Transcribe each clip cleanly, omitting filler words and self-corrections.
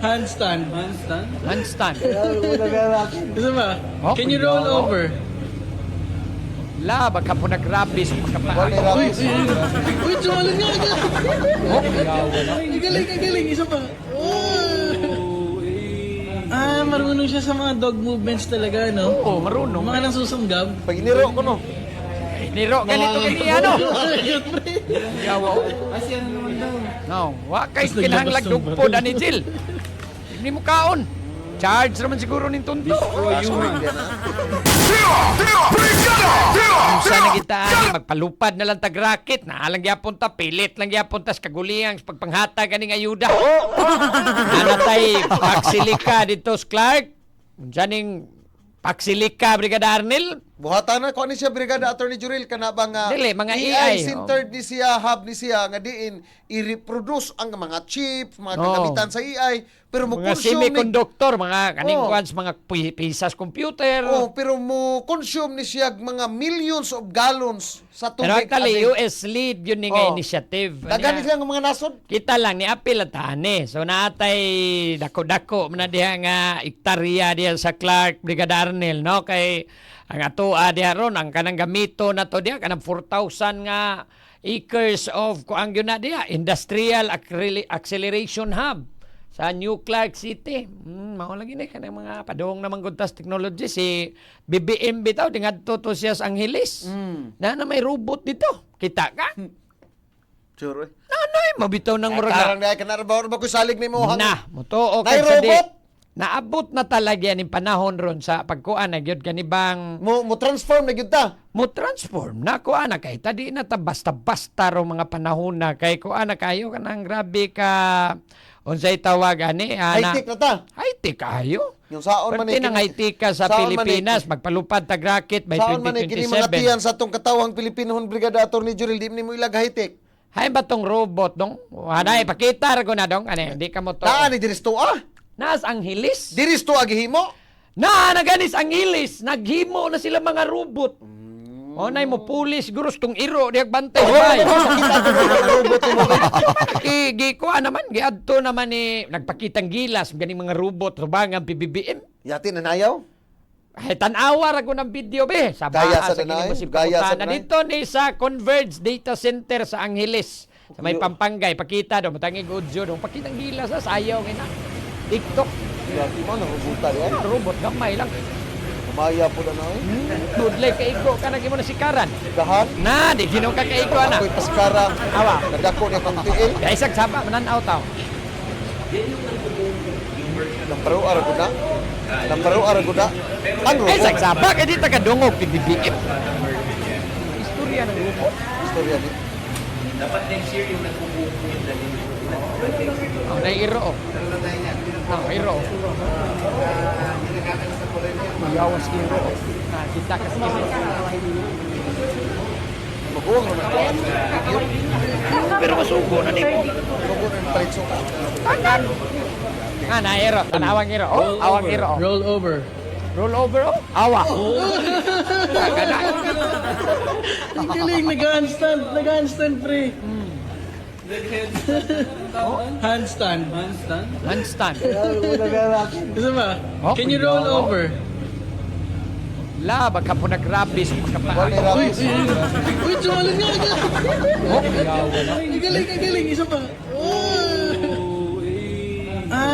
Handstand. Handstand? Handstand. Gusto ba? Oh, Can you roll pwede. over? La, baka po nag-rabis. Uy, sumalan nga. Oh, Galing. Isa pa. Marunong siya sa mga dog movements talaga, no? Oo, marunong. Mga nang susunggab. Pag iniro ko, no? Niro, ganito ganyan, no? Yawa, oh. Kasi ano naman daw? No, wa kay kinahanglag dugpod ani Jill. Hindi mo kaon. Charge naman siguro ning tunto. Sa nagitaan magpalupad na lang tag racket, naalang gyapon ta pilit lang gyapon tas kaguliyang pagpanghata ganing ayuda. Anatay paksilika dito Clark. Janing paksilika Brigada Arnel. Buhatan na ko ni siya Brigada Attorney Jurel kana ba nga Dili, mga AI, centered ni siya, hub ni siya nga diin i-reproduce ang mga chip, mga kagamitan sa AI pero mo Mga consume ni semiconductor, mga kaning Oh. kuans, mga pisas computer. pero mo consume ni siya mga millions of gallons sa Pero tubig. actually, ading. US lead yun nga Oh. initiative. Daghan sila ng mga nasod. Kita lang ni apil at tani. So naatay dako-dako na diha nga iktarya diha sa Clark Brigada Arnel, no? Kay ang atoa diha ron ang kanang gamito na to diha kanang 4,000 nga acres of kuang yun na diha industrial acceleration hub sa New Clark City. Mao lagi ni kanang mga padung naman guntas technology si BBM bitaw dingadto to siya sa Angeles. Na may robot dito. Kita ka? Sure. Nanay, mabitaw ng murag Karang dai kana ba ko salig ni mo hang. na, mutuo Nay, kay sa di. robot? Naabot na talaga ni panahon ron sa pagkuan na gyud kanibang Mo transform na gyud ta. mo transform na kuan na kay tadi na ta basta-basta ro mga panahon na kay kuan na kayo kanang grabe ka unsay tawag ani High tech na ta. high tech kayo. Yung saon man Pati nang high tech ka sa saon man Pilipinas magpalupad tag rocket by Saon man kini mga 2027. tiyan sa tong katawang Pilipinohon Brigada Attorney Jurel di mo ilag high tech. Hay ba tong robot dong? Wala ipakita ra ko na dong ani di ka mo to. Naa ni diris to Nas Angeles. Diris to agihimo. Naganis ang Angeles. Naghimo na sila mga robot. O nay mo pulis gurus tong iro diag bantay bay. Robot mo. Gi ko naman giadto naman ni nagpakitang gilas ganing mga robot rubangan PBBM. Yati nanayaw. Ay tan-awa ra ko ng video be. Sa Gaya baa sa danay, gini mo si gaya sa na danay. dito ni sa Converge Data Center sa Angeles. Sa may Pampangay pakita do matangig udyo do pakitang gilas sa sayaw ngina. TikTok. Yati mo na robotan yan. Robot gamay lang. Kumaya po na na. Dudlay kaigo ka na mo na sikaran. Dahan. Na, di ginaw ka kaigo na. Ako'y paskara. Awa. Nadako ni akong tiil. Kaya isang saba, mananaw tao. Namparo araguda. Namparo araguda. Ang Kaya isang robot. saba, kaya di taga-dungog, PBBM. Istorya ng grupo. Istorya ni. Dapat next year yung nagpupunin na din. Oh, nairo. Nairo. Yawas iro. Kita kasi Mabuong mo na ito. pero masuko na di. Mabuong na palit suka. Tanan. Nga, nairo. Tanawang iro. Oh, awang iro. Oh. Roll over. Roll over, oh. Awa. Kagana. Ang galing, nag-handstand, pre. Handstand. Handstand? Handstand. Gusto ba? Oh, Can you roll pwede. over? La, baka po nag-rabis. Uy, sumalan nga. Oh, Galing. Isa pa.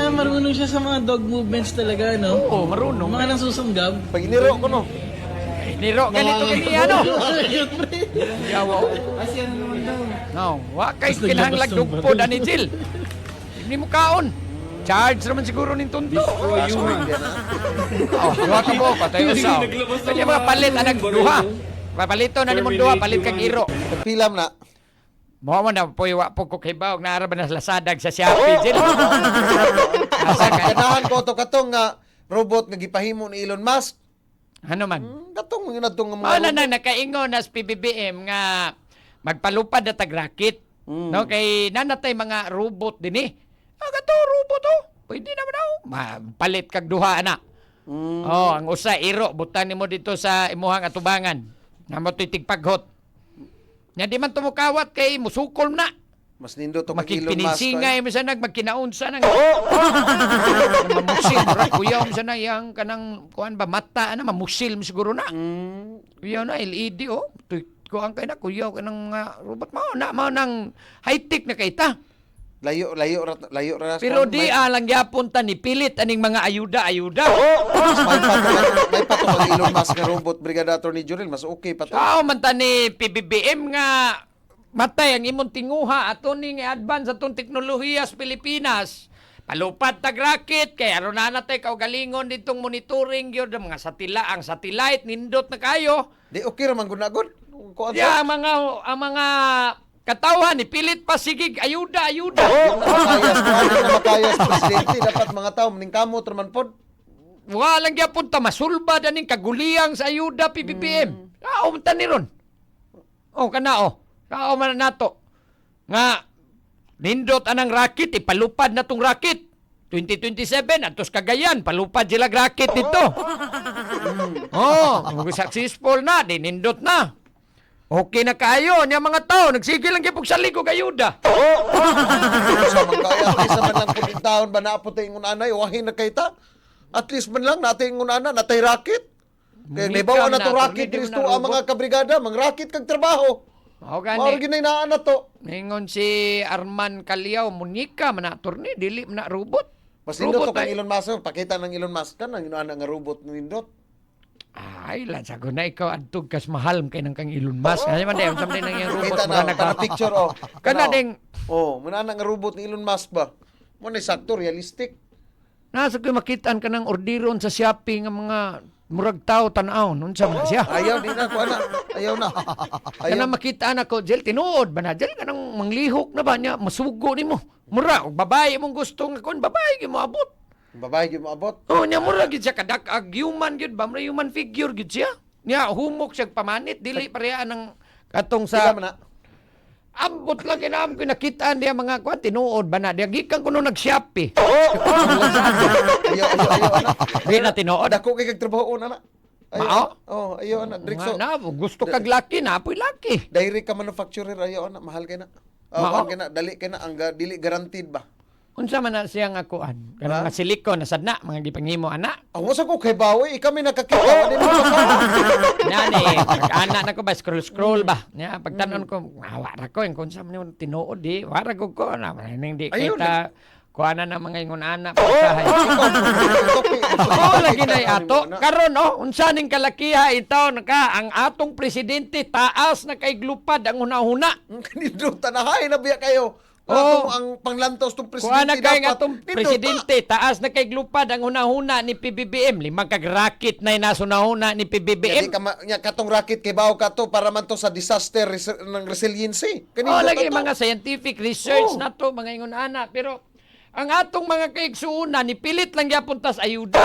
Marunong siya sa mga dog movements talaga, no? Oo, marunong. Mga nang susunggab. Pag iniro ko, no? Niro, ganito ganyan, no? Yawa, oh. Kasi ano naman daw? No, wa kay kinahanglag dugpod ani Jill. Hindi mo kaon. Charge naman siguro ning tunto. Oh, duha ka mo patay usaw. Kanya mga palit anang duha. Papalito na nimong duha, palit kang iro. Pilam na. Mo na poy wa po ko kay bawog na ara ba na lasadag sa Shopee Jill. Asa ka? Ganahan ko to katong nga robot nga gipahimo ni Elon Musk. Ano man? Katong nga natong nga Mao na robot. nakaingon as PBBM nga magpalupad na tag rocket. No kay nanatay mga robot dinhi. Gato robot oh. Pwede naman daw. Palit kag duha ana. Oh, ang usa iro butan nimo dito sa imuhang atubangan. Namo to'y tigpaghot. Nya di man tumukawat kay musukol na. Mas nindo to kag Elon Musk. Makipininsingay mo sa magkinaunsa nang mamusil ra kuya mo sa yang kanang kuan ba mata na mamusil mo siguro na. Kuya na LED kuan kay na kuya kanang mga robot mao nang high tech na kay ta. Layo ra. Pero di lang gyapon ta ni pilit aning mga ayuda. May pa to kag Elon Musk nga robot, Brigada Attorney Jurel, mas okay pa to. Sao man ta ni PBBM nga matay ang imong tinguha ato ning advance atong teknolohiya sa Pilipinas. Palupad tag rocket kay aron na natay kaugalingon ditong monitoring gyud ang mga ang satellite nindot na kayo. Di okay ra man gunagod. Kuan Ya ang mga katawan ni pilit pa sigig ayuda. makayas presidente dapat mga tao ning kamot ra man pod. Walang gyapon ta masulbad aning kaguliyang sa ayuda PBBM. Ta ni ron. Kana Kao man nato nga nindot anang racket ipalupad na tong racket 2027 atos Cagayan palupad sila racket dito. Successful na nindot na. Okay na kayo niya mga tao nagsige lang gyud salig og ayuda. Sa mga kaya isa man lang pud taon ba naapot ingon anay wahin na kay ta. At least man lang natin ingon ana natay racket. Kay libaw na to racket Kristo ang mga kabrigada mang racket kag trabaho. Mao Mao gani. ginay naa na to. Ningon si Arman Caliao, Monica manator ni dili na robot. Mas nindot to Robot kang ay. Elon Musk, pakita ng Elon Musk kan ang ana nga robot nindot. Ay, lansago na ikaw adtog kas mahal kay nang kang Elon Musk. Ano man dayon samday nang yung robot Kita mga na kana picture oh. Kana ding muna nga robot ni Elon Musk ba. Mo ni sakto realistic. nasa ko makitaan ka ng ordiron sa Shopee nga mga murag tao tan-aw unsa man siya. Ayaw din ako ana. Ayaw na. Kana makitaan ako Jel tinuod ba na Jel kanang manglihok na ba niya masugo nimo. Mura og babae mong gusto nga kon babae gyud mo abot. Babae gyud maabot. Nya mura gid siya kadak-ag human gid ba mura human figure gid siya. Nya humok siya pamanit dili pareha ng katong Sila sa man na. ambot lang kinam ko nakitaan diya mga kwan tinuod ba na diya gikan kuno nag-Shopee. Ayaw ana. Di na tinuod. Dako kay kag trabaho na. Mao? Ayaw ana. Drikso. Na, gusto kag laki na apoy laki. Direct ka manufacturer ayaw ana, mahal kay na. Mao? Kay na, dali kay na ang dili guaranteed ba. Unsa man na siya nga kuan? Kanang nga silikon na sadna mga gipanghimo ana. Ang wasa ko kay bawi, kami nakakita din mo sa Nani, ana na ko ba scroll ba. Nya pagtanon ko, awa ra ko en kun sa man tinuod di, wara ko na ning di Ayun, kita kuana na mga ingon ana pasahay. Lagi na ato. Karon unsa ning kalakiha itaw naka ang atong presidente taas na kay glupad ang una-una. Kanino tanahay na biya kayo. Ang panglantos tong Kuha na presidente kay nga dapat. atong presidente, taas na kay glupad ang hunahuna ni PBBM. Limang kag racket na nasunahuna ni Di PBBM. ka katong racket kay bawo ka to para man to sa disaster ng resiliency. Kanino Lagi to? mga scientific research na to, mga ingon ana. Pero ang atong mga kaigsuuna, nipilit lang yapon tas ayuda.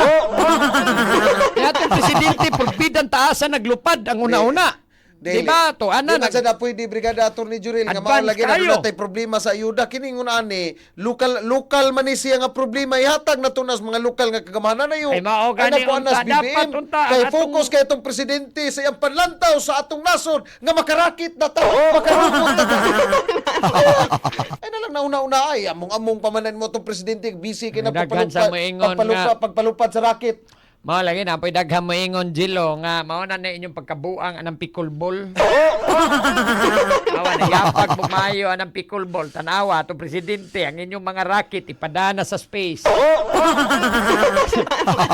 Ang atong presidente, porbidan taasan naglupad ang una-una. Daily. Diba? To, Di ana, man sa dapoy di Brigada Attorney Jurel nga mao Advance lagi na kayo. natay problema sa ayuda kini ngun ani local man ni siya nga problema ihatag na tunas mga lokal nga kagamanan na yo. Ay, mao gani, unta, dapat unta, Kay ang focus kay itong presidente sa iyang panlantaw sa atong nasod nga makarakit na ta, makarupot na ta. Ay na lang nauna-una ay among pamanan mo itong presidente busy kay na Daghan sa moingon nga. pagpalupad sa rakit. Mao lagi na poy daghang moingon Jilo nga mao na inyong pagkabuang anang pickleball. Awa na yapag bumayo anang pickleball tanawa to presidente ang inyong mga racket ipadana sa space.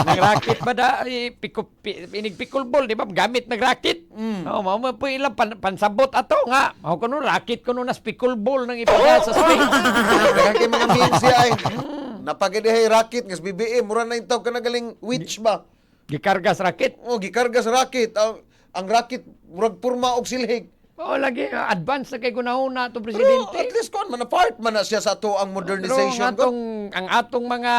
Nang racket ba da inig pickleball di ba gamit nag racket? Mao mo po ilang pansabot ato nga. Mao kuno racket kuno nas pickleball nang ipadana sa space. Daghang kay mga memes siya ay napagadihay racket ngas BBM mura na intaw ka nagaling witch ba. Gikarga sa racket. Gikarga sa racket. Ang racket murag purma og silhig. Mao lagi advance na kay kunahuna to Pero presidente. at least kon man part man na siya sa ato ang modernization. Pero ang atong mga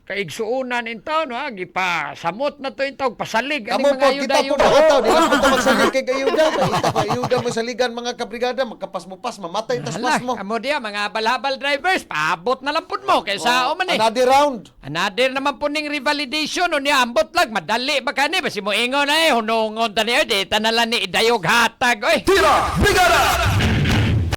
kaigsuunan intaw no gipa samot na to intaw pasalig Amo ani po mga kita po ayuda. nakataw di lang po magsalig kay ayuda. Kita ko ayuda mo saligan mga kabrigada magkapas mo pas mamatay tas pas mo. Amo dia mga balhabal drivers paabot na lang pud mo kaysa o man eh. Another round. Another naman po ning revalidation o niya ambot lang madali ba kani basi mo ingon ay hunungon tani di tanalan ni idayog hatag oy. Tira! Brigada!